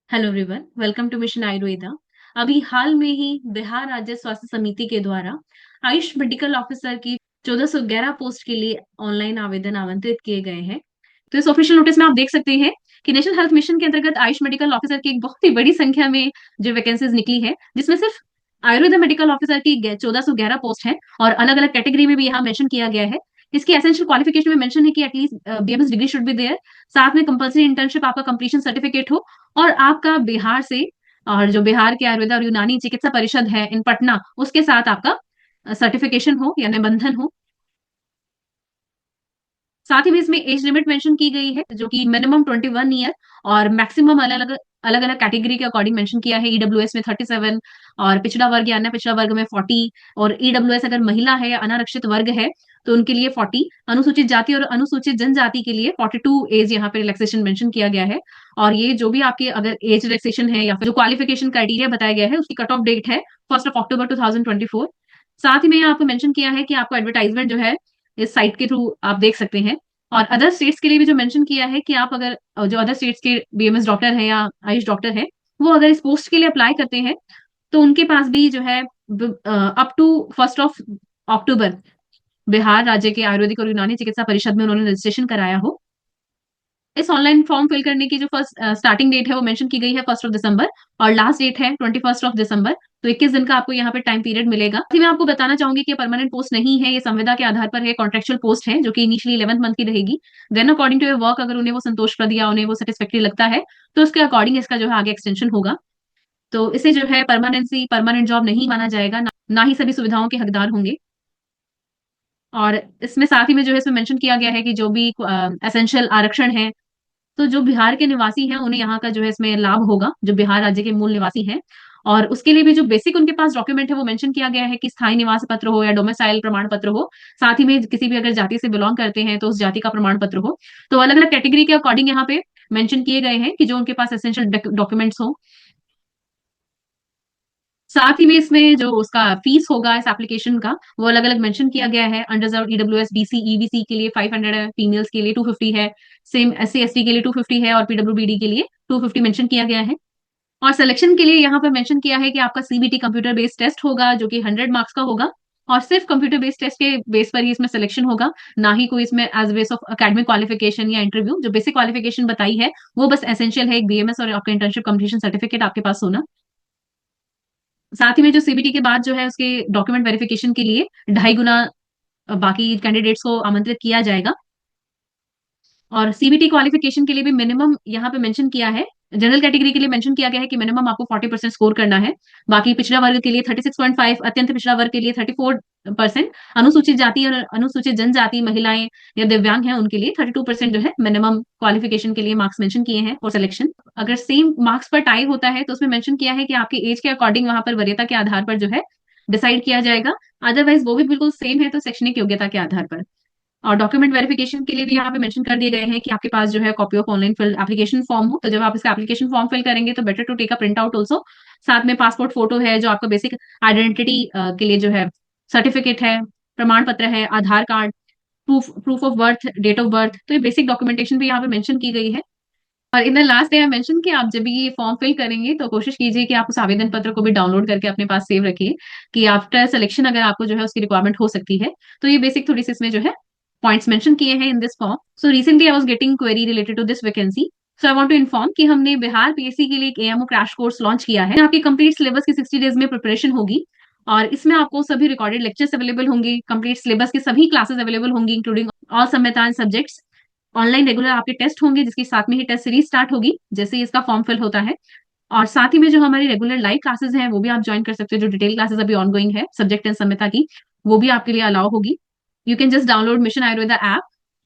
Hello everyone, welcome to mission Ayurveda. अभी हाल में ही बिहार राज्य स्वास्थ्य समिति के द्वारा आयुष मेडिकल ऑफिसर की 1411 पोस्ट के लिए ऑनलाइन आवेदन आमंत्रित किए गए हैं। तो इस ऑफिशियल नोटिस में आप देख सकते हैं कि नेशनल हेल्थ मिशन के अंतर्गत आयुष मेडिकल ऑफिसर की एक बहुत ही बड़ी संख्या में जो वैकेंसीज निकली है, जिसमें सिर्फ आयुर्वेद मेडिकल ऑफिसर की 1411 पोस्ट है और अलग अलग कैटेगरी में भी यहाँ मेंशन किया गया है। इसकी एसेंशियल क्वालिफिकेशन में मेंशन है कि at least BMS degree should be there. साथ में कंपल्सरी इंटर्नशिप आपका कंप्लीशन सर्टिफिकेट हो और आपका बिहार से और जो बिहार के आयुर्वेद और यूनानी चिकित्सा परिषद है इन पटना, उसके साथ आपका सर्टिफिकेशन हो या निबंधन हो। साथ ही में इसमें एज लिमिट मेंशन की गई है, जो कि मिनिमम 21 ईयर और मैक्सिमम अलग अलग कैटेगरी के अकॉर्डिंग मेंशन किया है। ईडब्ल्यूएस में 37 और पिछड़ा वर्ग या अन्य पिछड़ा वर्ग में 40 और ईडब्ल्यूएस अगर महिला है या अनारक्षित वर्ग है तो उनके लिए 40, अनुसूचित जाति और अनुसूचित जनजाति के लिए 42 एज यहाँ पे रिलैक्सेशन मेंशन किया गया है। और ये जो भी आपके अगर एज रिलैक्सेशन है या फिर जो क्वालिफिकेशन क्राइटेरिया बताया गया है, उसकी कट ऑफ डेट है 1 अक्टूबर 2024। साथ ही में यहाँ पे मेंशन किया है कि आपको एडवर्टाइजमेंट जो है इस साइट के थ्रू आप देख सकते हैं। और अदर स्टेट्स के लिए भी जो मेंशन किया है कि आप अगर जो अदर स्टेट्स के बीएमएस डॉक्टर है या आयुष डॉक्टर है, वो अगर इस पोस्ट के लिए अप्लाई करते हैं तो उनके पास भी जो है अप टू 1 अक्टूबर बिहार राज्य के आयुर्वेदिक और यूनानी चिकित्सा परिषद में उन्होंने रजिस्ट्रेशन कराया हो। इस ऑनलाइन फॉर्म फिल करने की जो फर्स्ट स्टार्टिंग डेट है वो मेंशन की गई है 1 दिसंबर और लास्ट डेट है 21 दिसंबर। तो 21 दिन का आपको यहाँ पे टाइम पीरियड मिलेगा। साथ ही मैं आपको बताना चाहूंगी कि परमानेंट पोस्ट नहीं है, ये संविदा के आधार पर है, कॉन्ट्रेक्चुअल पोस्ट है जो कि इनिशियली 11 मंथ की रहेगी। देन अकॉर्डिंग टू वर्क अगर उन्हें वो संतोषप्रद या उन्हें वो सेटिस्फेक्टरी लगता है तो उसके अकॉर्डिंग इसका जो है आगे एक्सटेंशन होगा। तो इसे जो है परमानेंट जॉब नहीं माना जाएगा, ना ही सभी सुविधाओं के हकदार होंगे। और इसमें साथ ही में जो है इसमें मेंशन किया गया है कि जो भी एसेंशियल आरक्षण है, तो जो बिहार के निवासी हैं उन्हें यहाँ का जो है इसमें लाभ होगा, जो बिहार राज्य के मूल निवासी हैं। और उसके लिए भी जो बेसिक उनके पास डॉक्यूमेंट है वो मेंशन किया गया है कि स्थायी निवास पत्र हो या डोमिसाइल प्रमाण पत्र हो। साथ ही में किसी भी अगर जाति से बिलोंग करते हैं तो उस जाति का प्रमाण पत्र हो। तो अलग अलग कैटेगरी के अकॉर्डिंग यहाँ पे मेंशन किए गए हैं कि जो उनके पास एसेंशियल डॉक्यूमेंट्स हो। साथ ही में इसमें जो उसका फीस होगा इस एप्लीकेशन का वो अलग अलग मेंशन किया गया है। अनरिजर्व ईडब्ल्यूएस बीसी ईबीसी के लिए 500 है, फीमेल्स के लिए 250 है, सेम एससी एसटी के लिए 250 है और पीडब्ल्यूबीडी के लिए 250 मेंशन किया गया है। और सिलेक्शन के लिए यहाँ पर मेंशन किया है कि आपका सीबीटी कंप्यूटर बेस्ड टेस्ट होगा जो कि 100 मार्क्स का होगा और सिर्फ कंप्यूटर बेस्ड टेस्ट के बेस पर ही इसमें सिलेक्शन होगा, ना ही कोई इसमें as base of academic qualification या इंटरव्यू। जो बेसिक क्वालिफिकेशन बताई है वो बस एसेंशियल है, एक बीएमएस और आपका इंटर्नशिप कंप्लीशन सर्टिफिकेट आपके पास होना। साथ ही में जो सीबीटी के बाद जो है उसके डॉक्यूमेंट वेरिफिकेशन के लिए 2.5 गुना बाकी कैंडिडेट्स को आमंत्रित किया जाएगा। और सीबीटी क्वालिफिकेशन के लिए भी मिनिमम यहाँ पे मेंशन किया है। जनरल कैटेगरी के लिए मेंशन किया गया है कि मिनिमम आपको 40% स्कोर करना है। बाकी पिछड़ा वर्ग के लिए 36.5, अत्यंत पिछड़ा वर्ग के लिए 34%, अनुसूचित जाति और अनुसूचित जनजाति महिलाएं या दिव्यांग हैं उनके लिए 32% जो है मिनिमम क्वालिफिकेशन के लिए मार्क्स मेंशन किए हैं फॉर सिलेक्शन। अगर सेम मार्क्स पर टाई होता है तो उसमें मेंशन किया है कि आपकी एज के अकॉर्डिंग वहां पर वरीयता के आधार पर जो है डिसाइड किया जाएगा। अदरवाइज वो भी बिल्कुल सेम है तो शैक्षणिक योग्यता के आधार पर। और डॉक्यूमेंट वेरिफिकेशन के लिए भी यहाँ पे मेंशन कर दिए गए हैं कि आपके पास जो है copy of online fill application form हो। तो जब आप इसका एप्लीकेशन फॉर्म फिल करेंगे तो better to take a print out also. साथ में पासपोर्ट फोटो है, जो आपका बेसिक आइडेंटिटी के लिए जो है सर्टिफिकेट है, प्रमाण पत्र है, Aadhaar card, proof of birth, date of birth. तो ये बेसिक डॉक्यूमेंटेशन भी यहाँ पे मेंशन की गई है। और in the last day I mention कि आप जब भी ये फॉर्म फिल करेंगे तो कोशिश कीजिए कि आप उस आवेदन पत्र को भी डाउनलोड करके अपने पास सेव रखिए कि आफ्टर सिलेक्शन अगर आपको जो है उसकी रिक्वायरमेंट हो सकती है। तो ये बेसिक थोड़ी सी इसमें जो है पॉइंट्स मेंशन किए हैं in this form. So recently I was getting query related to this vacancy. So I want to inform कि हमने बिहार पीएससी के लिए एक एएमओ क्रैश कोर्स लॉन्च किया है। आपकी कंप्लीट सिलेबस की 60 डेज में प्रिपरेशन होगी और इसमें आपको सभी रिकॉर्डेड लेक्चर्स अवेलेबल होंगे, कंप्लीट सिलेबस की सभी क्लासेस अवेलेबल होंगी इंक्लूडिंग ऑल संविधान सब्जेक्ट्स। ऑनलाइन रेगुलर आपके टेस्ट होंगे जिसके साथ में ही टेस्ट सीरीज स्टार्ट होगी जैसे ही इसका फॉर्म फिल होता है। और साथ ही में जो हमारी रेगुलर लाइव क्लासेस हैं वो भी आप ज्वाइन कर सकते हो। जो डिटेल क्लासेस अभी ऑनगोइंग है सब्जेक्ट एंड संहिता की, वो भी आपके लिए अलाउ होगी। You can just download mission Ayurveda app.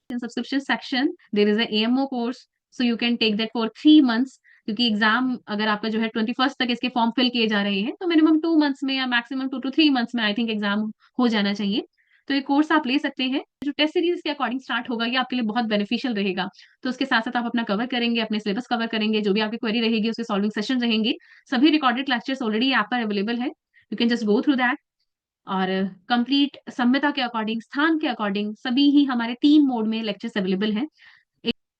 In subscription section there is a AMO course, so you can take that for 3 months. क्योंकि एग्जाम अगर आपका जो है 21 तक इसके फॉर्म फिल किए जा रहे हैं तो मिनिमम 2 मंथ्स में या मैक्सिमम 2 to 3 मंथ्स में आई थिंक एग्जाम हो जाना चाहिए। तो ये कोर्स आप ले सकते हैं। जो टेस्ट सीरीज के अकॉर्डिंग स्टार्ट होगा ये आपके लिए बहुत बेनिफिशियल रहेगा। तो उसके साथ साथ आप अपना कवर करेंगे, अपने सिलेबस कवर करेंगे, जो भी आपकी क्वेरी रहेगी उसके सॉल्विंग सेशन रहेंगे। सभी रिकॉर्डेड लेक्चर्स ऑलरेडी ऐप पर अवेलेबल है, you can just go through that. और कंप्लीट संहिता के अकॉर्डिंग, स्थान के अकॉर्डिंग सभी ही हमारे 3 मोड में लेक्चर्स अवेलेबल हैं।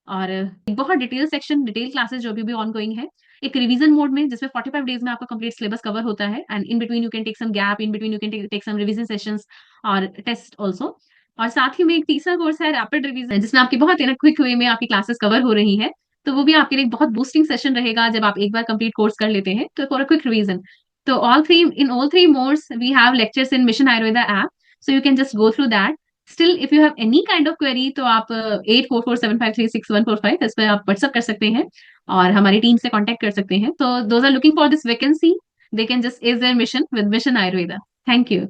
और एक बहुत डिटेल सेक्शन, डिटेल क्लासेस जो अभी भी ऑन गोइंग है, एक रिवीजन मोड में जिसमें 45 डेज में आपका कंप्लीट सिलेबस कवर होता है, and in between you can take some gap, in between you can take some revision sessions और टेस्ट ऑल्सो। और साथ ही में एक तीसरा कोर्स है रैपिड रिवीजन, जिसमें आपकी बहुत क्विक वे में आपकी क्लासेस कवर हो रही है। तो वो भी आपके लिए एक बहुत बूस्टिंग सेशन रहेगा जब आप एक बार कंप्लीट कोर्स कर लेते हैं तो, फॉर अ क्विक रिवीजन। तो all three modes we have lectures in mission Ayurveda app, so you can just go through that. Still if you have any kind of query तो आप 8447536145 इस पर आप व्हाट्सअप कर सकते हैं और हमारी टीम से कांटेक्ट कर सकते हैं। तो those are looking for this vacancy, they can just is there mission with mission Ayurveda. Thank you.